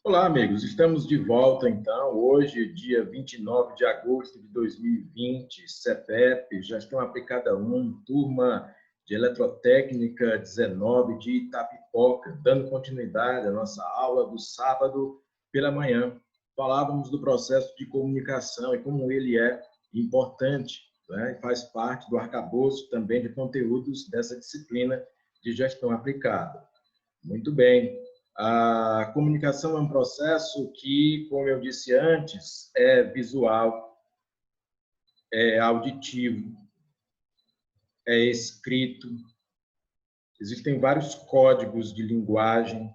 Olá, amigos. Estamos de volta, então. Hoje, dia 29 de agosto de 2020, CEPEP, Gestão Aplicada 1, turma de Eletrotécnica 19 de Itapipoca, dando continuidade à nossa aula do sábado pela manhã. Falávamos do processo de comunicação e como ele é importante, né? E faz parte do arcabouço também de conteúdos dessa disciplina de gestão aplicada. Muito bem. A comunicação é um processo que, como eu disse antes, é visual, é auditivo, é escrito. Existem vários códigos de linguagem,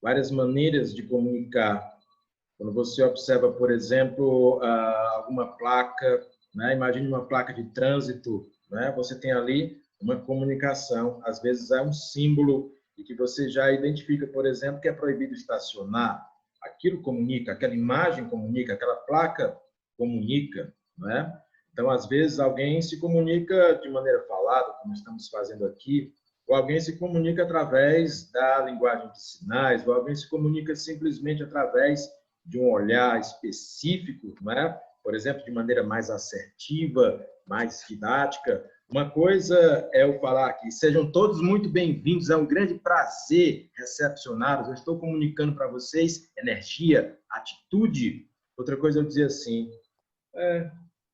várias maneiras de comunicar. Quando você observa, por exemplo, alguma placa, né? Imagine uma placa de trânsito, né? Você tem ali uma comunicação, às vezes é um símbolo e que você já identifica, por exemplo, que é proibido estacionar. Aquilo comunica, aquela imagem comunica, aquela placa comunica, né? Então, às vezes, alguém se comunica de maneira falada, como estamos fazendo aqui, ou alguém se comunica através da linguagem de sinais, ou alguém se comunica simplesmente através de um olhar específico, né? Por exemplo, de maneira mais assertiva, mais didática. Uma coisa é eu falar aqui, sejam todos muito bem-vindos, é um grande prazer recepcioná-los. Eu estou comunicando para vocês energia, atitude. Outra coisa é eu dizer assim,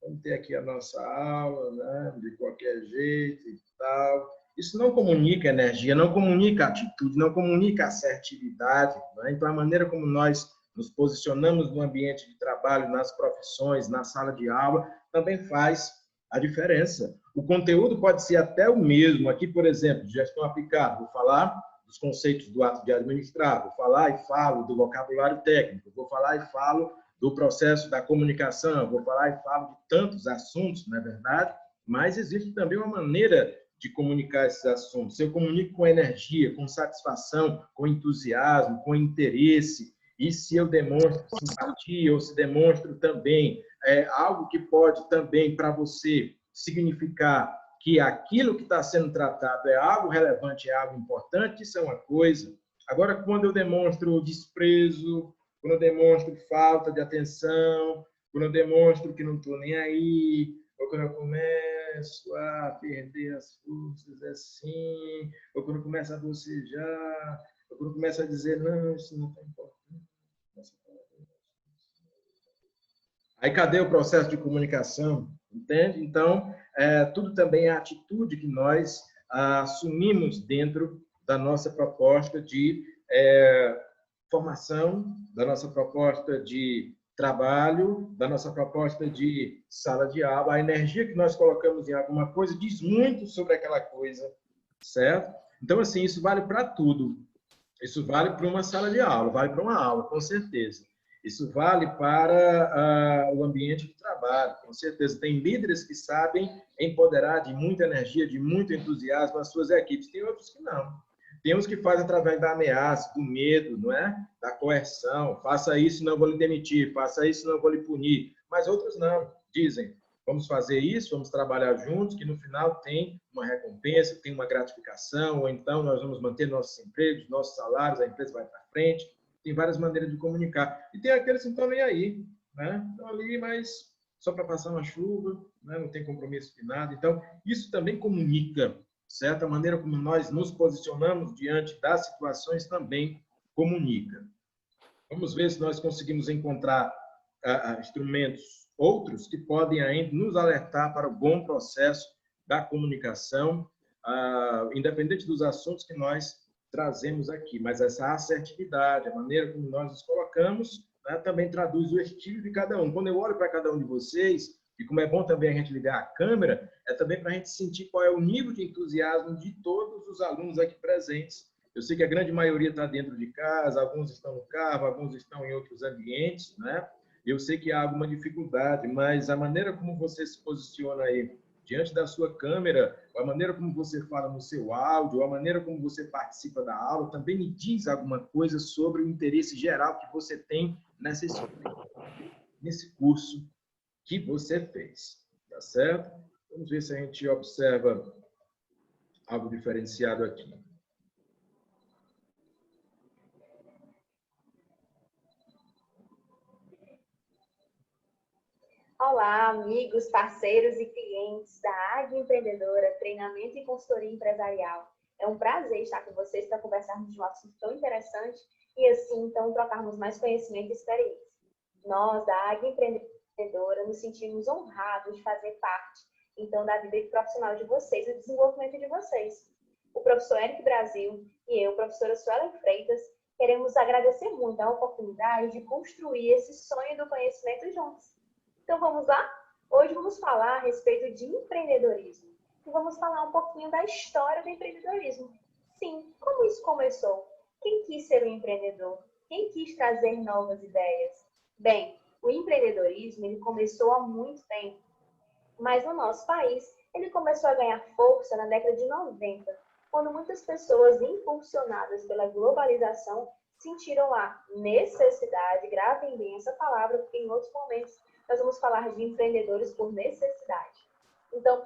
vamos ter aqui a nossa aula, né? De qualquer jeito e tal. Isso não comunica energia, não comunica atitude, não comunica assertividade. Né? Então, a maneira como nós nos posicionamos no ambiente de trabalho, nas profissões, na sala de aula, também faz a diferença. O conteúdo pode ser até o mesmo. Aqui, por exemplo, gestão aplicada, vou falar dos conceitos do ato de administrar, vou falar e falo do vocabulário técnico, vou falar e falo do processo da comunicação, vou falar e falo de tantos assuntos, não é verdade? Mas existe também uma maneira de comunicar esses assuntos. Se eu comunico com energia, com satisfação, com entusiasmo, com interesse, e se eu demonstro simpatia ou se demonstro também algo que pode também para você significar que aquilo que está sendo tratado é algo relevante, é algo importante, isso é uma coisa. Agora, quando eu demonstro desprezo, quando eu demonstro falta de atenção, quando eu demonstro que não estou nem aí, ou quando eu começo a perder as forças assim, ou quando eu começo a bocejar, ou quando eu começo a dizer, não, isso não é importante. Aí cadê o processo de comunicação? Entende? Então, tudo também é a atitude que nós assumimos dentro da nossa proposta de formação, da nossa proposta de trabalho, da nossa proposta de sala de aula. A energia que nós colocamos em alguma coisa diz muito sobre aquela coisa, certo? Então, assim, isso vale para tudo. Isso vale para uma sala de aula, vale para uma aula, com certeza. Isso vale para o ambiente de trabalho, com certeza. Tem líderes que sabem empoderar de muita energia, de muito entusiasmo as suas equipes. Tem outros que não. Tem uns que fazem através da ameaça, do medo, não é? Da coerção. Faça isso, não vou lhe demitir. Faça isso, não vou lhe punir. Mas outros não. Dizem, vamos fazer isso, vamos trabalhar juntos, que no final tem uma recompensa, tem uma gratificação, ou então nós vamos manter nossos empregos, nossos salários, a empresa vai para frente. Tem várias maneiras de comunicar. E tem aqueles que não estão nem aí, né? Estão ali, mas só para passar uma chuva, né? Não tem compromisso de nada. Então, isso também comunica, certo? A maneira como nós nos posicionamos diante das situações também comunica. Vamos ver se nós conseguimos encontrar instrumentos outros que podem ainda nos alertar para o bom processo da comunicação, independente dos assuntos que nós trazemos aqui. Mas essa assertividade, a maneira como nós nos colocamos, né, também traduz o estilo de cada um. Quando eu olho para cada um de vocês, e como é bom também a gente ligar a câmera, é também para a gente sentir qual é o nível de entusiasmo de todos os alunos aqui presentes. Eu sei que a grande maioria está dentro de casa, alguns estão no carro, alguns estão em outros ambientes, né? Eu sei que há alguma dificuldade, mas a maneira como você se posiciona aí diante da sua câmera, a maneira como você fala no seu áudio, a maneira como você participa da aula, também me diz alguma coisa sobre o interesse geral que você tem nesse curso que você fez, tá certo? Vamos ver se a gente observa algo diferenciado aqui. Olá, amigos, parceiros e clientes da Águia Empreendedora, treinamento e consultoria empresarial. É um prazer estar com vocês para conversarmos de um assunto tão interessante e assim, então, trocarmos mais conhecimento e experiência. Nós, da Águia Empreendedora, nos sentimos honrados de fazer parte, então, da vida profissional de vocês e do desenvolvimento de vocês. O professor Eric Brasil e eu, professora Suelen Freitas, queremos agradecer muito a oportunidade de construir esse sonho do conhecimento juntos. Então, vamos lá? Hoje vamos falar a respeito de empreendedorismo. E vamos falar um pouquinho da história do empreendedorismo. Sim, como isso começou? Quem quis ser um empreendedor? Quem quis trazer novas ideias? Bem, o empreendedorismo ele começou há muito tempo, mas no nosso país ele começou a ganhar força na década de 90, quando muitas pessoas impulsionadas pela globalização sentiram a necessidade, gravem bem essa palavra, porque em outros momentos nós vamos falar de empreendedores por necessidade. Então,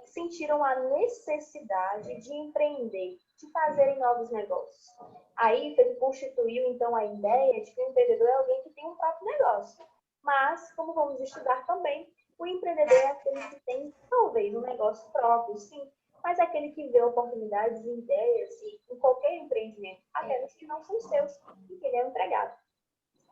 sentiram a necessidade de empreender, de fazerem novos negócios. Aí ele constituiu, então, a ideia de que o empreendedor é alguém que tem um próprio negócio. Mas, como vamos estudar também, o empreendedor é aquele que tem, talvez, um negócio próprio, sim, mas é aquele que vê oportunidades e ideias em qualquer empreendimento, até nos que não são seus, e que ele é um empregado.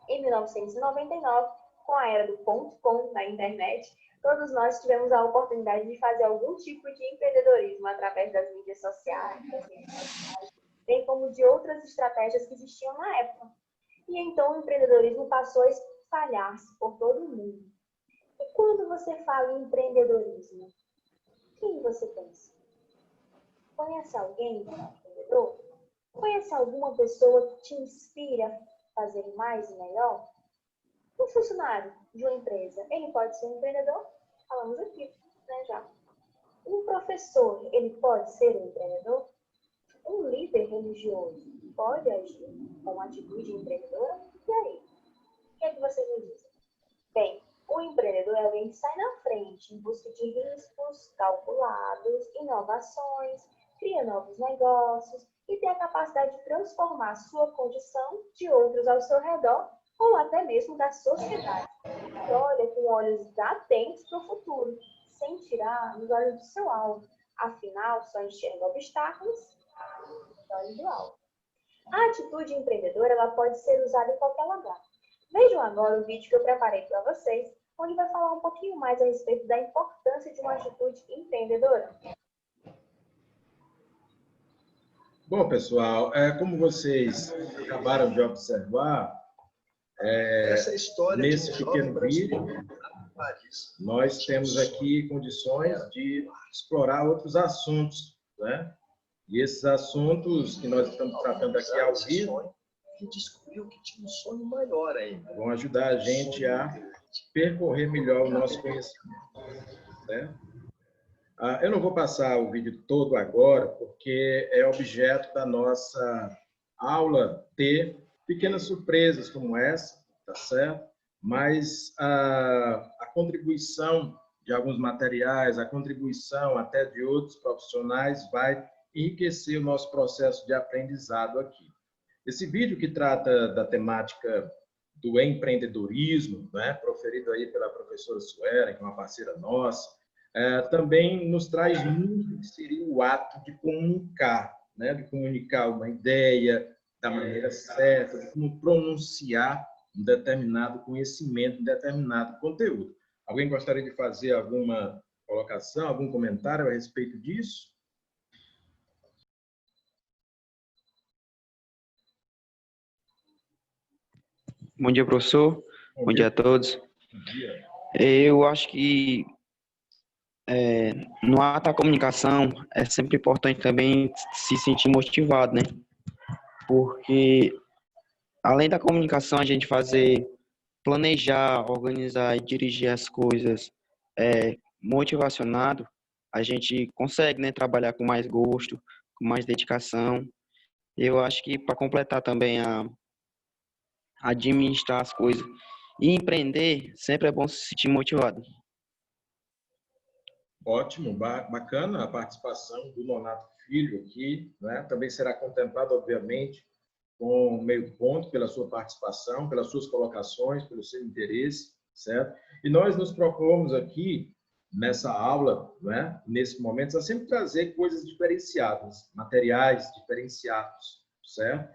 Em 1999, com a era do .com na internet, todos nós tivemos a oportunidade de fazer algum tipo de empreendedorismo através das mídias sociais, bem como de outras estratégias que existiam na época. E então o empreendedorismo passou a espalhar-se por todo o mundo. E quando você fala em empreendedorismo, quem você pensa? Conhece alguém empreendedor? Conhece alguma pessoa que te inspira a fazer mais e melhor? Um funcionário de uma empresa, ele pode ser um empreendedor? Falamos aqui, né, já. Um professor, ele pode ser um empreendedor? Um líder religioso pode agir com atitude empreendedora? E aí? O que é que vocês me dizem? Bem, o empreendedor é alguém que sai na frente em busca de riscos calculados, inovações, cria novos negócios e tem a capacidade de transformar a sua condição de outros ao seu redor ou até mesmo da sociedade. E olha com olhos atentos para o futuro, sem tirar os olhos do seu alvo. Afinal, só enxerga obstáculos dos olhos do alvo. A atitude empreendedora ela pode ser usada em qualquer lugar. Vejam agora o vídeo que eu preparei para vocês, onde vai falar um pouquinho mais a respeito da importância de uma atitude empreendedora. Bom, pessoal, como vocês acabaram de observar, essa história nesse pequeno vídeo, nós temos aqui condições de explorar outros assuntos, né? E esses assuntos que nós estamos tratando aqui ao vivo que descobriu que tinha um sonho maior ainda. Vão ajudar a gente a percorrer melhor o nosso conhecimento, né? Eu não vou passar o vídeo todo agora, porque é objeto da nossa aula ter pequenas surpresas como essa, tá certo? Mas a contribuição de alguns materiais, a contribuição até de outros profissionais vai enriquecer o nosso processo de aprendizado aqui. Esse vídeo que trata da temática do empreendedorismo, né, proferido aí pela professora Suelen, que é uma parceira nossa, também nos traz muito que seria o ato de comunicar, né, de comunicar uma ideia da maneira certa, de como pronunciar um determinado conhecimento, um determinado conteúdo. Alguém gostaria de fazer alguma colocação, algum comentário a respeito disso? Bom dia, professor. Bom dia a todos. Bom dia. Eu acho que no ato da comunicação é sempre importante também se sentir motivado, né? Porque além da comunicação, a gente planejar, organizar e dirigir as coisas motivacionado, a gente consegue, né, trabalhar com mais gosto, com mais dedicação. Eu acho que para completar também administrar as coisas e empreender, sempre é bom se sentir motivado. Ótimo, bacana a participação do Nonato Filho aqui, né? Também será contemplado, obviamente, com meio ponto pela sua participação, pelas suas colocações, pelo seu interesse. certo? E nós nos propomos aqui, nessa aula, né, nesse momento, a sempre trazer coisas diferenciadas, materiais diferenciados, certo?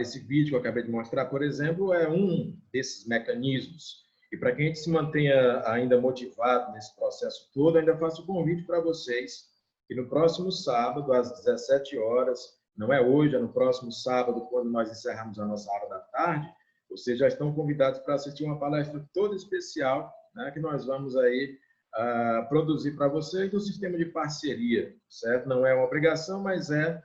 Esse vídeo que eu acabei de mostrar, por exemplo, é um desses mecanismos. E para que a gente se mantenha ainda motivado nesse processo todo, ainda faço o convite para vocês que no próximo sábado, às 17 horas, não é hoje, é no próximo sábado, quando nós encerramos a nossa aula da tarde, vocês já estão convidados para assistir uma palestra toda especial, né, que nós vamos aí produzir para vocês do sistema de parceria, certo? Não é uma obrigação, mas é,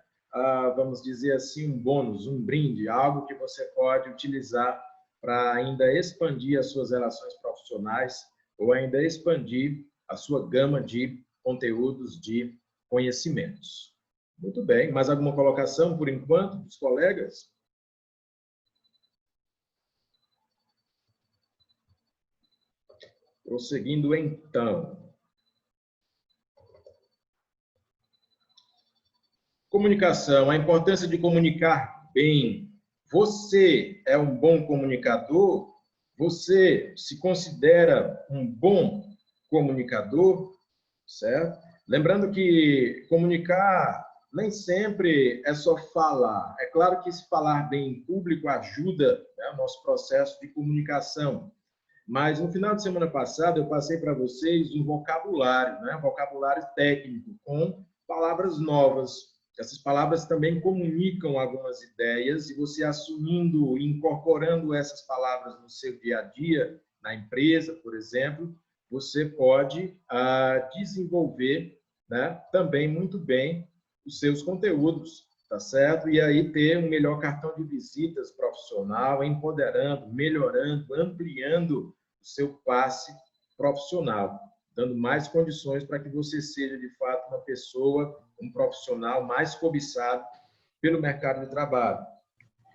vamos dizer assim, um bônus, um brinde, algo que você pode utilizar para ainda expandir as suas relações profissionais ou ainda expandir a sua gama de conteúdos, de conhecimentos. Muito bem, mais alguma colocação por enquanto dos colegas? Prosseguindo então. Comunicação, a importância de comunicar bem. Você é um bom comunicador? Você se considera um bom comunicador? Certo? Lembrando que comunicar nem sempre é só falar. É claro que se falar bem em público ajuda, né, o nosso processo de comunicação. Mas no final de semana passada eu passei para vocês um vocabulário, né? Um vocabulário técnico, com palavras novas. Essas palavras também comunicam algumas ideias e você assumindo e incorporando essas palavras no seu dia a dia, na empresa, por exemplo, você pode desenvolver, né, também muito bem os seus conteúdos, tá certo? E aí ter um melhor cartão de visitas profissional, empoderando, melhorando, ampliando o seu passe profissional, dando mais condições para que você seja, de fato, uma pessoa, um profissional mais cobiçado pelo mercado de trabalho.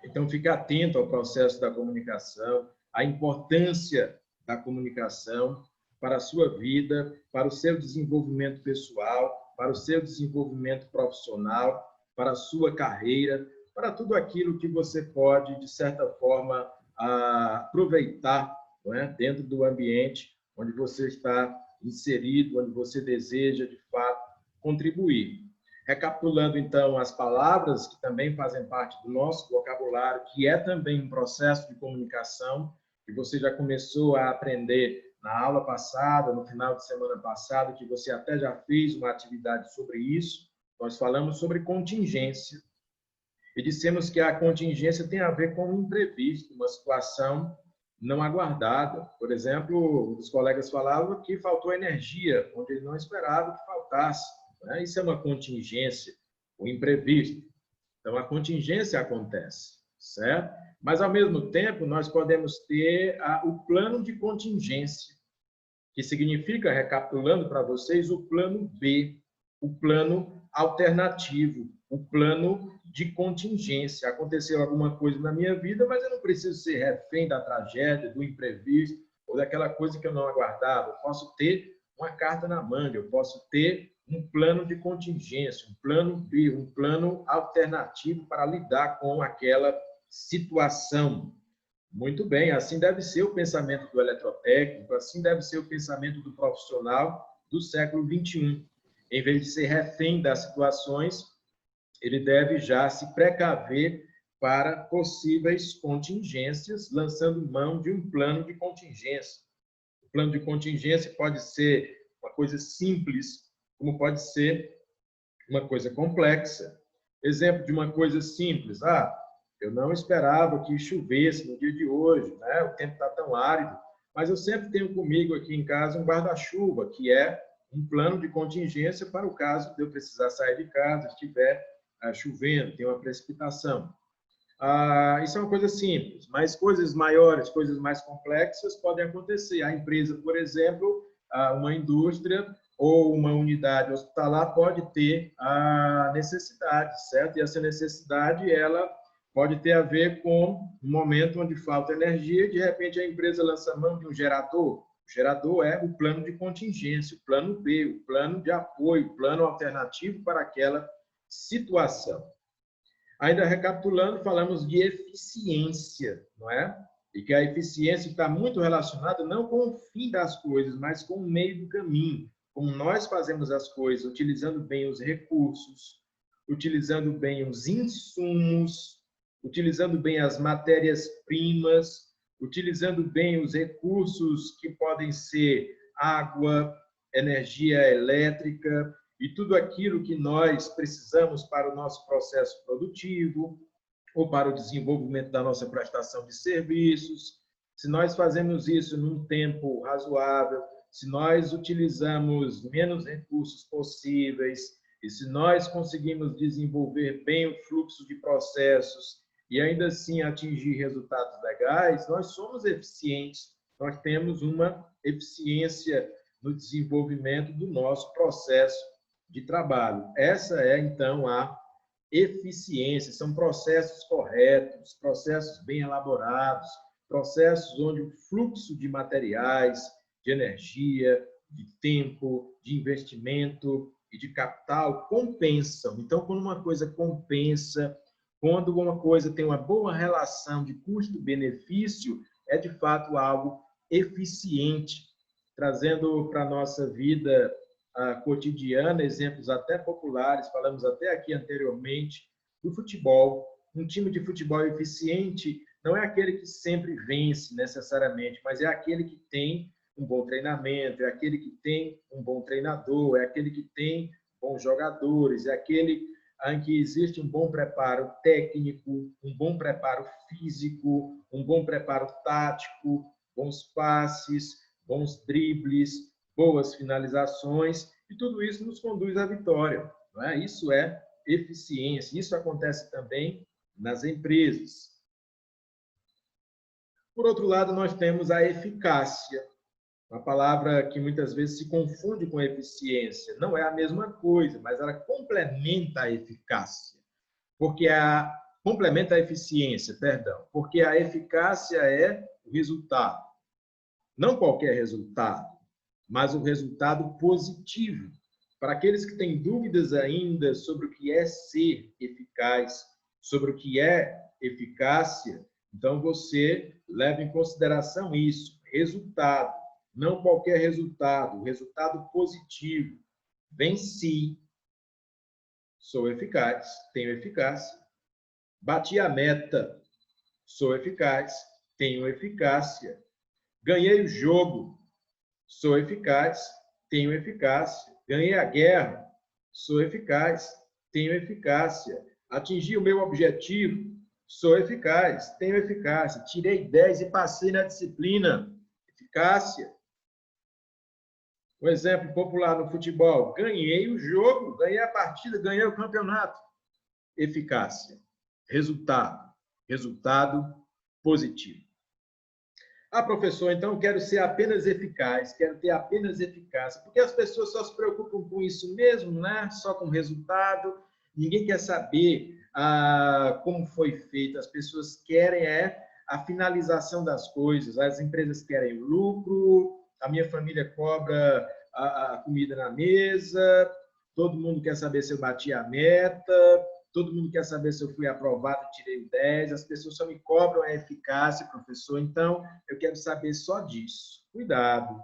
Então, fique atento ao processo da comunicação, à importância da comunicação para a sua vida, para o seu desenvolvimento pessoal, para o seu desenvolvimento profissional, para a sua carreira, para tudo aquilo que você pode, de certa forma, aproveitar, não é? Dentro do ambiente onde você está inserido, onde você deseja, de fato, contribuir. Recapitulando, então, as palavras que também fazem parte do nosso vocabulário, que é também um processo de comunicação, que você já começou a aprender na aula passada, no final de semana passado, que você até já fez uma atividade sobre isso. Nós falamos sobre contingência e dissemos que a contingência tem a ver com um imprevisto, uma situação não aguardada. Por exemplo, os colegas falavam que faltou energia, onde ele não esperava que faltasse. Né? Isso é uma contingência, um imprevisto. Então, a contingência acontece, certo? Mas, ao mesmo tempo, nós podemos ter o plano de contingência, que significa, recapitulando para vocês, o plano B, o plano alternativo, o plano de contingência. Aconteceu alguma coisa na minha vida, mas eu não preciso ser refém da tragédia, do imprevisto, ou daquela coisa que eu não aguardava. Eu posso ter uma carta na manga, eu posso ter um plano de contingência, um plano B, um plano alternativo para lidar com aquela situação. Muito bem, assim deve ser o pensamento do eletrotécnico, assim deve ser o pensamento do profissional do século XXI. Em vez de ser refém das situações, ele deve já se precaver para possíveis contingências, lançando mão de um plano de contingência. O plano de contingência pode ser uma coisa simples, como pode ser uma coisa complexa. Exemplo de uma coisa simples. Eu não esperava que chovesse no dia de hoje, né? O tempo está tão árido, mas eu sempre tenho comigo aqui em casa um guarda-chuva, que é um plano de contingência para o caso de eu precisar sair de casa, estiver chovendo, tem uma precipitação. Isso é uma coisa simples, mas coisas maiores, coisas mais complexas podem acontecer. A empresa, por exemplo, uma indústria ou uma unidade hospitalar pode ter a necessidade, certo? E essa necessidade, ela pode ter a ver com um momento onde falta energia e, de repente, a empresa lança mão de um gerador. O gerador é o plano de contingência, o plano B, o plano de apoio, o plano alternativo para aquela situação. Ainda recapitulando, falamos de eficiência, não é? e que a eficiência está muito relacionada não com o fim das coisas, mas com o meio do caminho. Como nós fazemos as coisas, utilizando bem os recursos, utilizando bem os insumos, utilizando bem as matérias-primas, utilizando bem os recursos que podem ser água, energia elétrica e tudo aquilo que nós precisamos para o nosso processo produtivo ou para o desenvolvimento da nossa prestação de serviços. Se nós fazemos isso num tempo razoável, se nós utilizamos menos recursos possíveis e se nós conseguimos desenvolver bem o fluxo de processos e ainda assim atingir resultados legais, nós somos eficientes, nós temos uma eficiência no desenvolvimento do nosso processo de trabalho. Essa é, então, a eficiência. São processos corretos, processos bem elaborados, processos onde o fluxo de materiais, de energia, de tempo, de investimento e de capital compensam. Então, quando uma coisa compensa, quando uma coisa tem uma boa relação de custo-benefício, é de fato algo eficiente, trazendo para a nossa vida cotidiana exemplos até populares, falamos até aqui anteriormente, do futebol. Um time de futebol eficiente não é aquele que sempre vence necessariamente, mas é aquele que tem um bom treinamento, é aquele que tem um bom treinador, é aquele que tem bons jogadores, é aquele em que existe um bom preparo técnico, um bom preparo físico, um bom preparo tático, bons passes, bons dribles, boas finalizações, e tudo isso nos conduz à vitória. Não é? Isso é eficiência. Isso acontece também nas empresas. Por outro lado, nós temos a eficácia, uma palavra que muitas vezes se confunde com eficiência. Não é a mesma coisa, mas ela complementa a eficácia. Complementa a eficiência, perdão, porque a eficácia é o resultado. Não qualquer resultado, mas o resultado positivo. Para aqueles que têm dúvidas ainda sobre o que é ser eficaz, sobre o que é eficácia, então você leva em consideração isso, resultado, não qualquer resultado, resultado positivo. Venci, sou eficaz, tenho eficácia. Bati a meta, sou eficaz, tenho eficácia. Ganhei o jogo, sou eficaz, tenho eficácia. Ganhei a guerra, sou eficaz, tenho eficácia. Atingi o meu objetivo, sou eficaz, tenho eficácia. Tirei 10 e passei na disciplina, eficácia. Um exemplo popular no futebol, ganhei o jogo, ganhei a partida, ganhei o campeonato. Eficácia, resultado, resultado positivo. Ah, professor, então eu quero ser apenas eficaz, quero ter apenas eficácia, porque as pessoas só se preocupam com isso mesmo, né? Só com o resultado, ninguém quer saber como foi feito, as pessoas querem a finalização das coisas, as empresas querem o lucro, a minha família cobra a comida na mesa, todo mundo quer saber se eu bati a meta, todo mundo quer saber se eu fui aprovado e tirei o 10, as pessoas só me cobram a eficácia, professor, então eu quero saber só disso. Cuidado.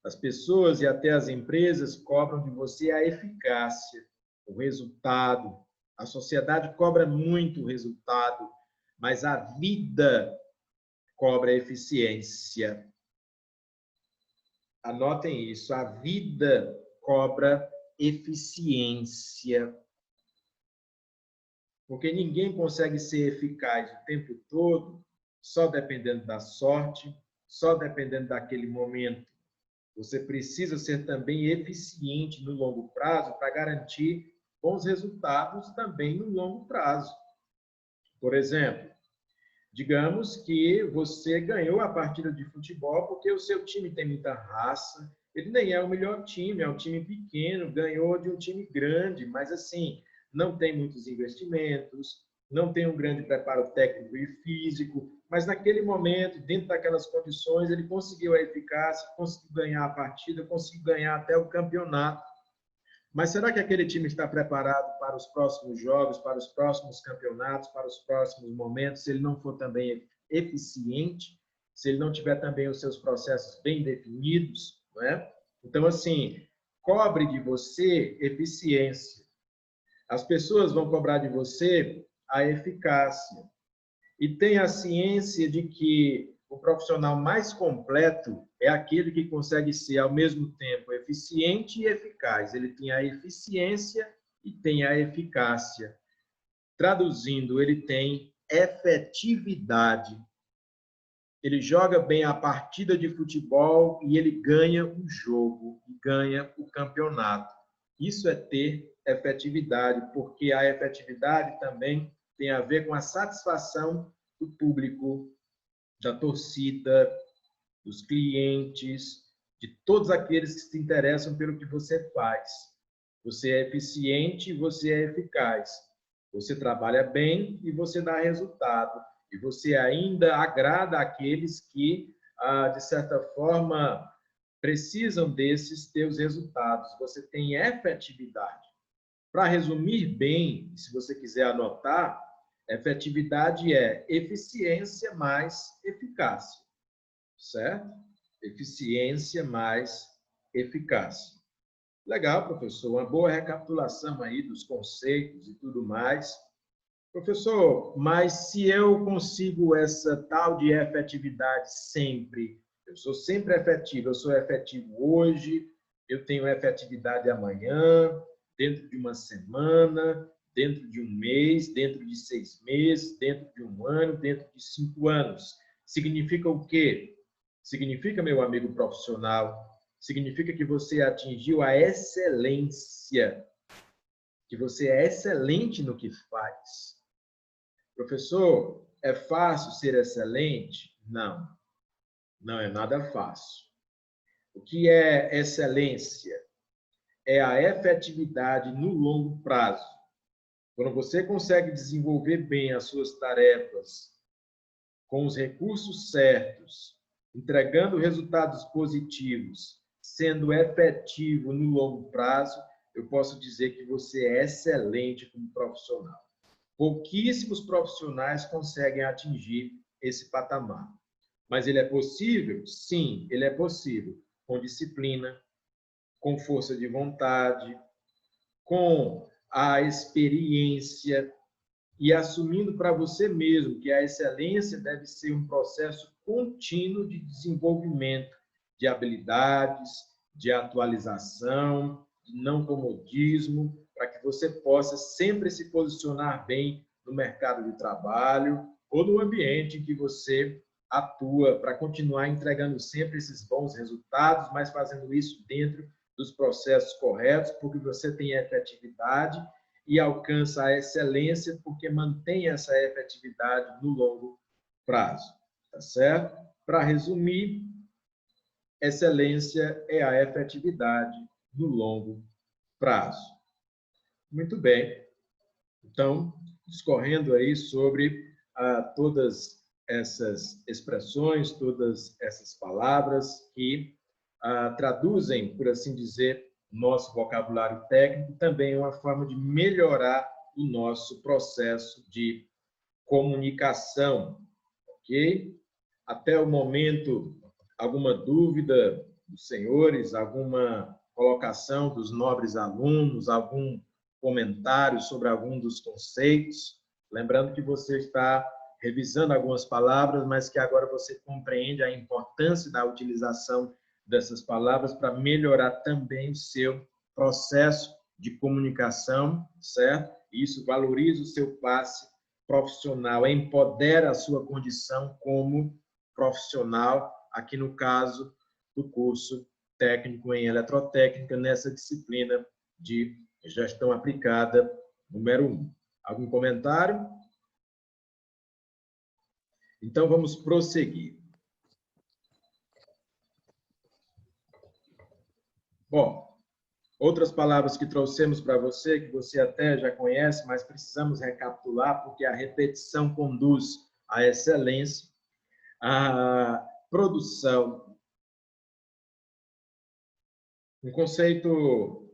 As pessoas e até as empresas cobram de você a eficácia, o resultado. A sociedade cobra muito o resultado, mas a vida cobra a eficiência. Anotem isso, a vida cobra eficiência. Porque ninguém consegue ser eficaz o tempo todo, só dependendo da sorte, só dependendo daquele momento. Você precisa ser também eficiente no longo prazo para garantir bons resultados também no longo prazo. Por exemplo, digamos que você ganhou a partida de futebol porque o seu time tem muita raça, ele nem é o melhor time, é um time pequeno, ganhou de um time grande, mas assim, não tem muitos investimentos, não tem um grande preparo técnico e físico, mas naquele momento, dentro daquelas condições, ele conseguiu a eficácia, conseguiu ganhar a partida, conseguiu ganhar até o campeonato. Mas será que aquele time está preparado para os próximos jogos, para os próximos campeonatos, para os próximos momentos, se ele não for também eficiente se ele não tiver também os seus processos bem definidos, não é? Então, assim, cobre de você eficiência. As pessoas vão cobrar de você a eficácia. E tem a ciência de que o profissional mais completo é aquele que consegue ser, ao mesmo tempo, eficiente e eficaz. Ele tem a eficiência e tem a eficácia. Traduzindo, ele tem efetividade. Ele joga bem a partida de futebol e ele ganha o jogo, e ganha o campeonato. Isso é ter efetividade, porque a efetividade também tem a ver com a satisfação do público, da torcida, dos clientes, de todos aqueles que se interessam pelo que você faz. Você é eficiente e você é eficaz. Você trabalha bem e você dá resultado. E você ainda agrada aqueles que, de certa forma, precisam desses teus resultados. Você tem efetividade. Para resumir bem, se você quiser anotar, efetividade é eficiência mais eficácia, certo? Eficiência mais eficácia. Legal, professor, uma boa recapitulação aí dos conceitos e tudo mais. Professor, mas se eu consigo essa tal de efetividade sempre, eu sou sempre efetivo, eu sou efetivo hoje, eu tenho efetividade amanhã, dentro de uma semana, dentro de um mês, dentro de 6 meses, dentro de um ano, dentro de 5 anos. Significa o quê? Significa, meu amigo profissional, significa que você atingiu a excelência, que você é excelente no que faz. Professor, é fácil ser excelente? Não, não é nada fácil. O que é excelência? É a efetividade no longo prazo. Quando você consegue desenvolver bem as suas tarefas com os recursos certos, entregando resultados positivos, sendo efetivo no longo prazo, eu posso dizer que você é excelente como profissional. Pouquíssimos profissionais conseguem atingir esse patamar. Mas ele é possível? Sim, ele é possível. Com disciplina, com força de vontade, com a experiência e assumindo para você mesmo que a excelência deve ser um processo contínuo de desenvolvimento de habilidades, de atualização, de não comodismo, para que você possa sempre se posicionar bem no mercado de trabalho ou no ambiente em que você atua, para continuar entregando sempre esses bons resultados, mas fazendo isso dentro dos processos corretos, porque você tem efetividade e alcança a excelência porque mantém essa efetividade no longo prazo, tá certo? Para resumir, excelência é a efetividade no longo prazo. Muito bem. Então, discorrendo aí sobre todas essas expressões, todas essas palavras que traduzem, por assim dizer, nosso vocabulário técnico, também é uma forma de melhorar o nosso processo de comunicação, ok? Até o momento, alguma dúvida dos senhores, alguma colocação dos nobres alunos, algum comentário sobre algum dos conceitos? Lembrando que você está revisando algumas palavras, mas que agora você compreende a importância da utilização dessas palavras para melhorar também o seu processo de comunicação, certo? Isso valoriza o seu passe profissional, empodera a sua condição como profissional, aqui no caso do curso técnico em eletrotécnica, nessa disciplina de gestão aplicada número 1. Algum comentário? Então, vamos prosseguir. Bom, outras palavras que trouxemos para você, que você até já conhece, mas precisamos recapitular, porque a repetição conduz à excelência, à produção. Um conceito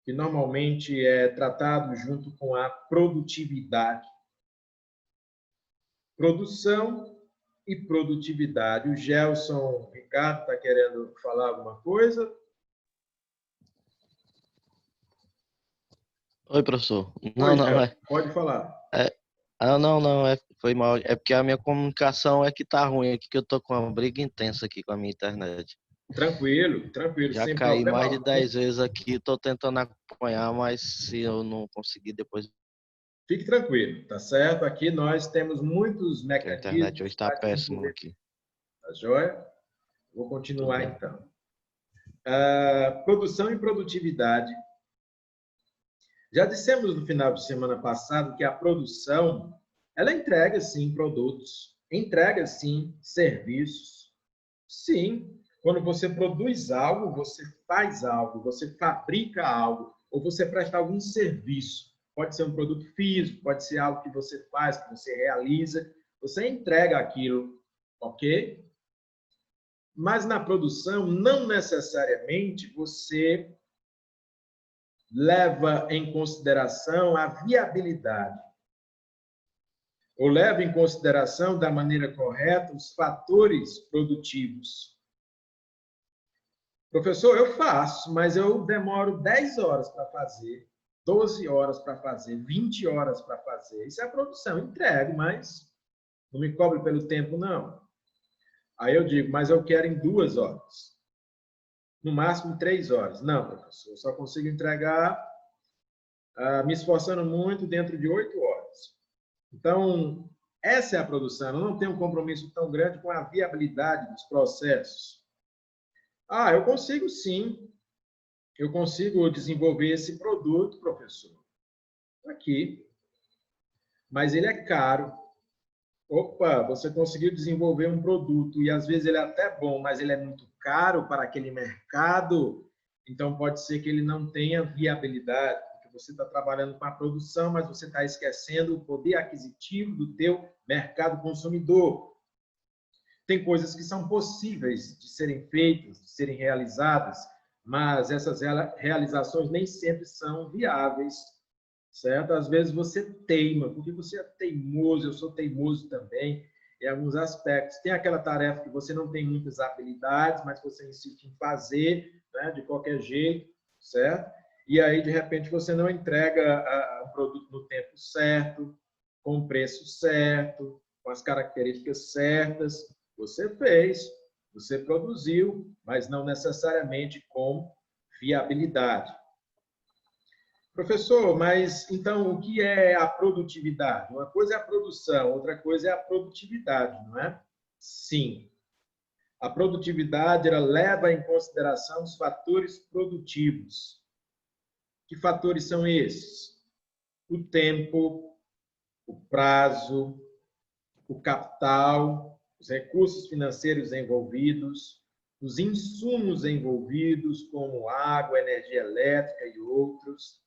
que normalmente é tratado junto com a produtividade. produção e produtividade. O Gelson Ricardo está querendo falar alguma coisa? Oi, professor. Oi, Gelson, pode falar. Foi mal. É porque a minha comunicação é que tá ruim aqui, que eu tô com uma briga intensa aqui com a minha internet. Tranquilo, tranquilo, Já sem caí problema mais de algum. 10 vezes aqui, tô tentando acompanhar, mas se eu não conseguir depois, Fique tranquilo, tá certo? Aqui nós temos muitos que a internet mecanismos hoje tá para péssima desenvolver. aqui. Tá joia? Vou Tudo continuar bem. então. Produção e produtividade. Já dissemos no final de semana passado que a produção, ela entrega sim produtos, entrega sim serviços. Sim, quando você produz algo, você faz algo, você fabrica algo, ou você presta algum serviço. Pode ser um produto físico, pode ser algo que você faz, que você realiza, você entrega aquilo, ok? Mas na produção, não necessariamente você leva em consideração a viabilidade, ou leva em consideração da maneira correta os fatores produtivos. Professor, eu faço, mas eu demoro 10 horas para fazer, 12 horas para fazer, 20 horas para fazer. Isso é a produção, entrego, mas não me cobre pelo tempo, não. Aí eu digo, mas eu quero em 2 horas. No máximo 3 horas. Não, professor, eu só consigo entregar me esforçando muito dentro de 8 horas. Então, essa é a produção. Eu não tenho um compromisso tão grande com a viabilidade dos processos. Eu consigo sim. Eu consigo desenvolver esse produto, professor, aqui. Mas ele é caro. Opa, você conseguiu desenvolver um produto e às vezes ele é até bom, mas ele é muito caro para aquele mercado. Então, pode ser que ele não tenha viabilidade. Você está trabalhando com a produção, mas você está esquecendo o poder aquisitivo do teu mercado consumidor. Tem coisas que são possíveis de serem feitas, de serem realizadas, mas essas realizações nem sempre são viáveis, certo? Às vezes você teima, porque você é teimoso, eu sou teimoso também, em alguns aspectos. Tem aquela tarefa que você não tem muitas habilidades, mas você insiste em fazer, né, de qualquer jeito, certo? E aí, de repente, você não entrega o produto no tempo certo, com o preço certo, com as características certas. Você fez, você produziu, mas não necessariamente com viabilidade. Professor, mas então o que é a produtividade? Uma coisa é a produção, outra coisa é a produtividade, não é? Sim. A produtividade ela leva em consideração os fatores produtivos. Que fatores são esses? O tempo, o prazo, o capital, os recursos financeiros envolvidos, os insumos envolvidos, como água, energia elétrica e outros,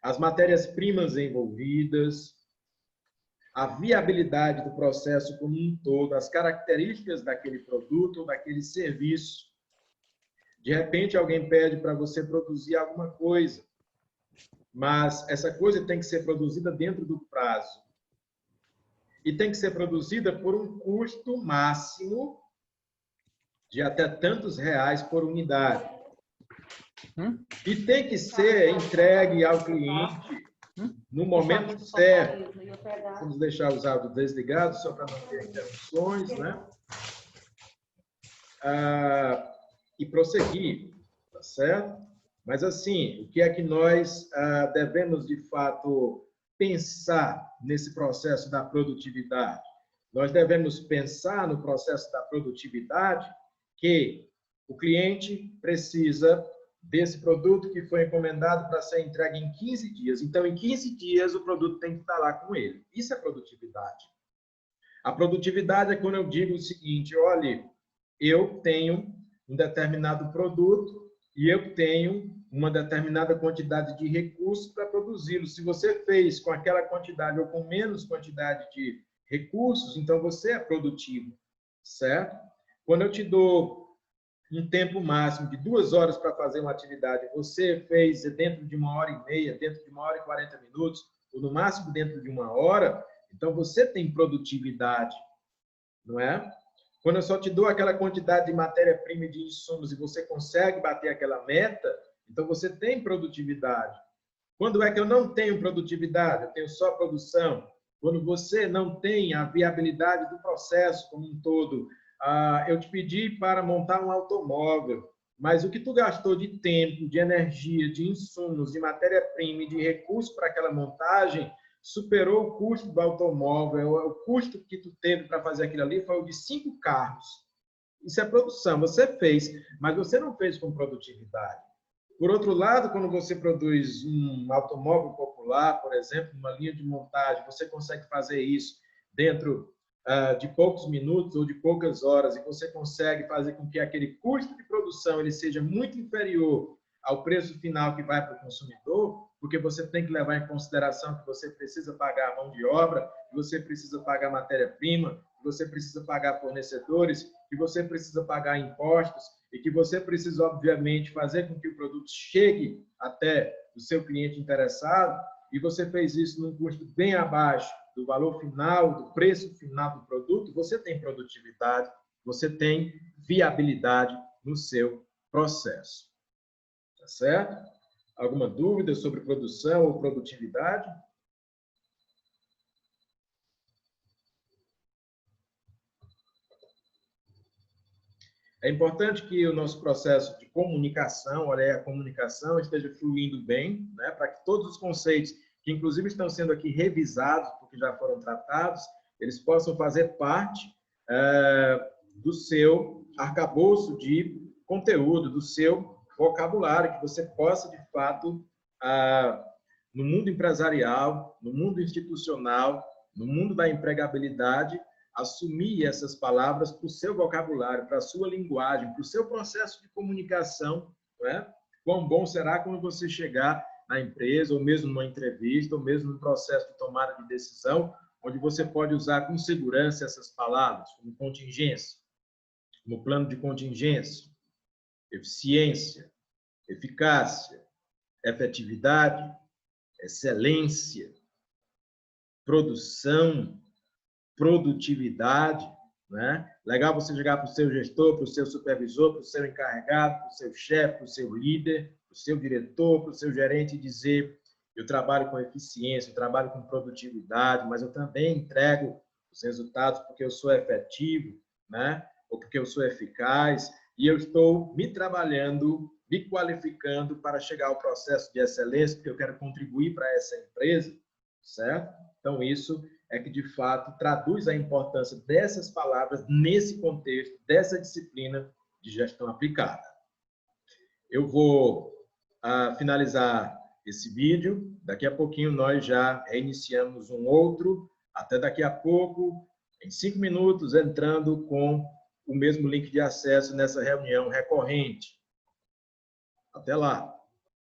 as matérias-primas envolvidas, a viabilidade do processo como um todo, as características daquele produto ou daquele serviço. De repente, alguém pede para você produzir alguma coisa, mas essa coisa tem que ser produzida dentro do prazo. E tem que ser produzida por um custo máximo de até tantos reais por unidade. E tem que ser entregue ao cliente no momento certo. Vamos deixar os áudios desligados, só para não ter interrupções, né? E prosseguir, tá certo? Mas, assim, o que é que nós devemos, de fato, pensar nesse processo da produtividade? Nós devemos pensar no processo da produtividade que o cliente precisa desse produto que foi encomendado para ser entregue em 15 dias. Então, em 15 dias, o produto tem que estar lá com ele. Isso é produtividade. A produtividade é quando eu digo o seguinte, olha, eu tenho um determinado produto e eu tenho uma determinada quantidade de recursos para produzi-lo. Se você fez com aquela quantidade ou com menos quantidade de recursos, então você é produtivo, certo? Quando eu te dou um tempo máximo de 2 horas para fazer uma atividade, você fez dentro de 1h30, dentro de 1h40, ou no máximo dentro de 1 hora, Então, você tem produtividade, não é? Quando eu só te dou aquela quantidade de matéria-prima e de insumos e você consegue bater aquela meta, então você tem produtividade. Quando é que eu não tenho produtividade? Eu tenho só produção. Quando você não tem a viabilidade do processo como um todo. Eu te pedi para montar um automóvel, mas o que tu gastou de tempo, de energia, de insumos, de matéria-prima e de recursos para aquela montagem superou o custo do automóvel. O custo que tu teve para fazer aquilo ali foi o de 5 carros. Isso é produção. Você fez, mas você não fez com produtividade. Por outro lado, quando você produz um automóvel popular, por exemplo, uma linha de montagem, você consegue fazer isso dentro de poucos minutos ou de poucas horas e você consegue fazer com que aquele custo de produção ele seja muito inferior ao preço final que vai para o consumidor, porque você tem que levar em consideração que você precisa pagar a mão de obra, que você precisa pagar matéria-prima, que você precisa pagar fornecedores, que você precisa pagar impostos e que você precisa, obviamente, fazer com que o produto chegue até o seu cliente interessado, e você fez isso num custo bem abaixo do valor final, do preço final do produto, você tem produtividade, você tem viabilidade no seu processo. Tá certo? Alguma dúvida sobre produção ou produtividade? É importante que o nosso processo de comunicação, olha aí, a comunicação esteja fluindo bem, né, para que todos os conceitos, que inclusive estão sendo aqui revisados, porque já foram tratados, eles possam fazer parte do seu arcabouço de conteúdo, do seu vocabulário, que você possa, de fato, no mundo empresarial, no mundo institucional, no mundo da empregabilidade, assumir essas palavras para o seu vocabulário, para a sua linguagem, para o seu processo de comunicação, não é? Quão bom será quando você chegar na empresa, ou mesmo numa entrevista, ou mesmo no processo de tomada de decisão, onde você pode usar com segurança essas palavras, como contingência, como plano de contingência, eficiência, eficácia, efetividade, excelência, produção, produtividade, né? Legal você chegar para o seu gestor, para o seu supervisor, para o seu encarregado, para o seu chefe, para o seu líder, para o seu diretor, para o seu gerente e dizer: eu trabalho com eficiência, eu trabalho com produtividade, mas eu também entrego os resultados porque eu sou efetivo, né? Ou porque eu sou eficaz e eu estou me trabalhando, me qualificando para chegar ao processo de excelência, porque eu quero contribuir para essa empresa, certo? Então, isso é que, de fato, traduz a importância dessas palavras nesse contexto, dessa disciplina de gestão aplicada. Eu vou finalizar esse vídeo. Daqui a pouquinho nós já reiniciamos um outro. Até daqui a pouco, em 5 minutos, entrando com o mesmo link de acesso nessa reunião recorrente. Até lá!